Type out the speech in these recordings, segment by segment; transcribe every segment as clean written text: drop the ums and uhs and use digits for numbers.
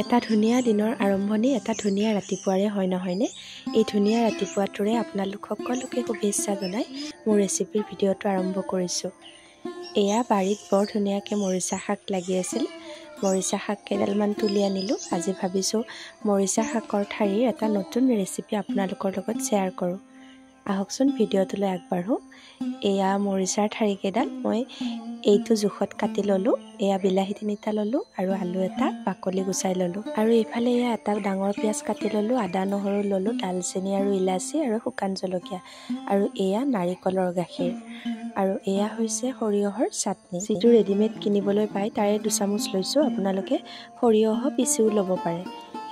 এটা ধুনীয়া দিনৰ আৰম্ভণি এটা ধুনীয়া ৰাতিপুৱাৰে হয় নহয়নে? এই ধুনীয়া ৰাতিপুৱাটোৰে আপোনালোক সকলোকে শুভেচ্ছা জনাই মোৰ ৰেচিপিৰ ভিডিঅ'টো আৰম্ভ কৰিছোঁ। এয়া বাৰীত বৰ ধুনীয়াকৈ মৰিচা শাক লাগি আছিল। মৰিচা শাক কেইডালমান তুলি আনিলোঁ। আজি ভাবিছোঁ মৰিচা শাকৰ ঠাৰিৰ এটা নতুন ৰেচিপি আপোনালোকৰ লগত শ্বেয়াৰ কৰোঁ। আহকচোন ভিডিঅ'টোলৈ আগবাঢ়োঁ। এয়া মৰিচাৰ ঠাৰিকেইডাল মই এইটো জোখত কাটি ল'লোঁ। এয়া বিলাহী 3টা ল'লোঁ আৰু আলু এটা বাকলি গুচাই ল'লোঁ। আৰু এইফালে এয়া এটা ডাঙৰ পিঁয়াজ কাটি ল'লোঁ, আদা নহৰু ল'লোঁ, দালচেনি আৰু ইলাচি আৰু শুকান জলকীয়া, আৰু এয়া নাৰিকলৰ গাখীৰ, আৰু এয়া হৈছে সৰিয়হৰ চাটনি, যিটো ৰেডিমেড কিনিবলৈ পায় তাৰে 2 চামুচ লৈছোঁ। আপোনালোকে সৰিয়হ পিচিও ল'ব পাৰে।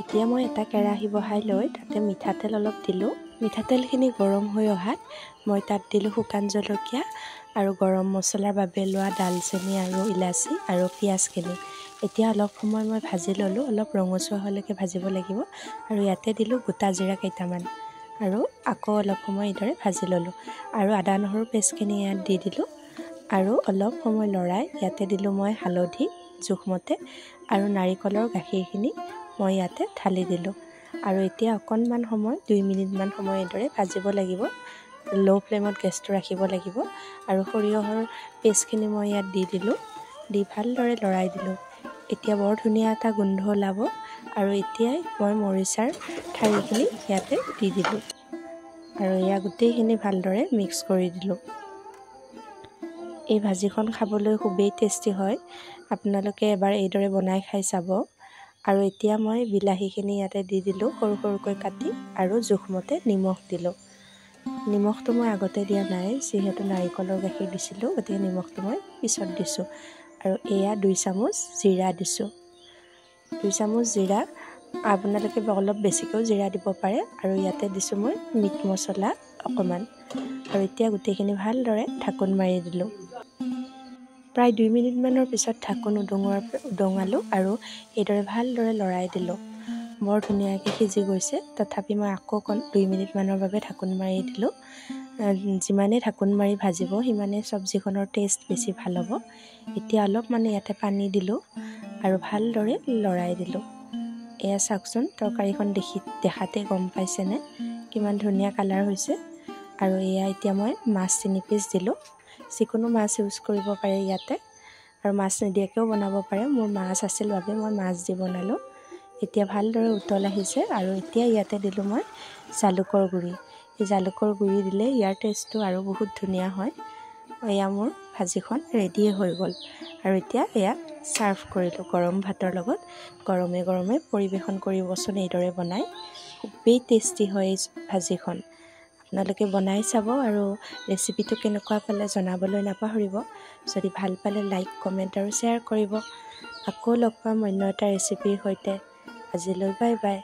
এতিয়া মই এটা কেৰাহী বহাই লৈ তাতে মিঠাতেল অলপ দিলোঁ। মিঠাতেলখিনি গৰম হৈ অহাত মই তাত দিলোঁ শুকান জলকীয়া আৰু গৰম মছলাৰ বাবে লোৱা দালচেনি আৰু ইলাচি আৰু পিঁয়াজখিনি। এতিয়া অলপ সময় মই ভাজি ল'লোঁ। অলপ ৰঙচুৱা হোৱালৈকে ভাজিব লাগিব। আৰু ইয়াতে দিলোঁ গোটা জিৰা কেইটামান আৰু আকৌ অলপ সময় এইদৰে ভাজি ল'লোঁ। আৰু আদা নহৰু পেষ্টখিনি ইয়াত দি দিলোঁ আৰু অলপ সময় লৰাই ইয়াতে দিলোঁ মই হালধি জোখমতে আৰু নাৰিকলৰ গাখীৰখিনি মই ইয়াতে ঢালি দিলোঁ। আৰু এতিয়া অকণমান সময় 2 মিনিটমান সময় এইদৰে ভাজিব লাগিব। ল' ফ্লেমত গেছটো ৰাখিব লাগিব। আৰু সৰিয়হৰ পেষ্টখিনি মই ইয়াত দি দিলোঁ, দি ভালদৰে লৰাই দিলোঁ। এতিয়া বৰ ধুনীয়া এটা গোন্ধ ওলাব। আৰু এতিয়াই মই মৰিচাৰ ঠাৰিখিনি ইয়াতে দি দিলোঁ আৰু এয়া গোটেইখিনি ভালদৰে মিক্স কৰি দিলোঁ। এই ভাজিখন খাবলৈ খুবেই টেষ্টি হয়। আপোনালোকে এবাৰ এইদৰে বনাই খাই চাব। আৰু এতিয়া মই বিলাহীখিনি ইয়াতে দি দিলোঁ সৰু সৰুকৈ কাটি, আৰু জোখমতে নিমখ দিলোঁ। নিমখটো মই আগতে দিয়া নাই, যিহেতু নাৰিকলৰ গাখীৰ দিছিলোঁ, গতিকে নিমখটো মই পিছত দিছোঁ। আৰু এয়া 2 চামুচ জিৰা দিছোঁ। 2 চামুচ জিৰা, আপোনালোকে অলপ বেছিকৈও জিৰা দিব পাৰে। আৰু ইয়াতে দিছোঁ মই মিট মছলা অকণমান। আৰু এতিয়া গোটেইখিনি ভালদৰে ঢাকোন মাৰি দিলোঁ। প্ৰায় 2 মিনিটমানৰ পিছত ঢাকোন উদঙালোঁ আৰু এইদৰে ভালদৰে লৰাই দিলোঁ। বৰ ধুনীয়াকৈ সিজি গৈছে। তথাপি মই আকৌ 2 মিনিটমানৰ বাবে ঢাকোন মাৰি দিলোঁ। যিমানেই ঢাকোন মাৰি ভাজিব সিমানেই চব্জিখনৰ টেষ্ট বেছি ভাল হ'ব। এতিয়া অলপমান ইয়াতে পানী দিলোঁ আৰু ভালদৰে লৰাই দিলোঁ। এয়া চাওকচোন, তৰকাৰীখন দেখাতে গম পাইছেনে কিমান ধুনীয়া কালাৰ হৈছে। আৰু এয়া এতিয়া মই মাছ 3 পিচ দিলোঁ। যিকোনো মাছ ইউজ কৰিব পাৰে ইয়াতে, আৰু মাছ নিদিয়াকৈও বনাব পাৰে। মোৰ মাছ আছিল বাবে মই মাছ দি বনালোঁ। এতিয়া ভালদৰে উতল আহিছে। আৰু এতিয়া ইয়াতে দিলোঁ মই জালুকৰ গুড়ি। এই জালুকৰ গুড়ি দিলে ইয়াৰ টেষ্টটো আৰু বহুত ধুনীয়া হয়। এয়া মোৰ ভাজিখন ৰেডিয়ে হৈ গ'ল। আৰু এতিয়া এয়া ছাৰ্ভ কৰিলোঁ গৰম ভাতৰ লগত। গৰমে গৰমে পৰিৱেশন কৰিবচোন এইদৰে বনাই। খুবেই টেষ্টি হয় এই ভাজিখন। আপোনালোকে বনাই চাব আৰু ৰেচিপিটো কেনেকুৱা পালে জনাবলৈ নাপাহৰিব। যদি ভাল পালে লাইক, কমেণ্ট আৰু শ্বেয়াৰ কৰিব। আকৌ লগ পাম অন্য এটা ৰেচিপিৰ সৈতে। আজিলৈ বাই বাই।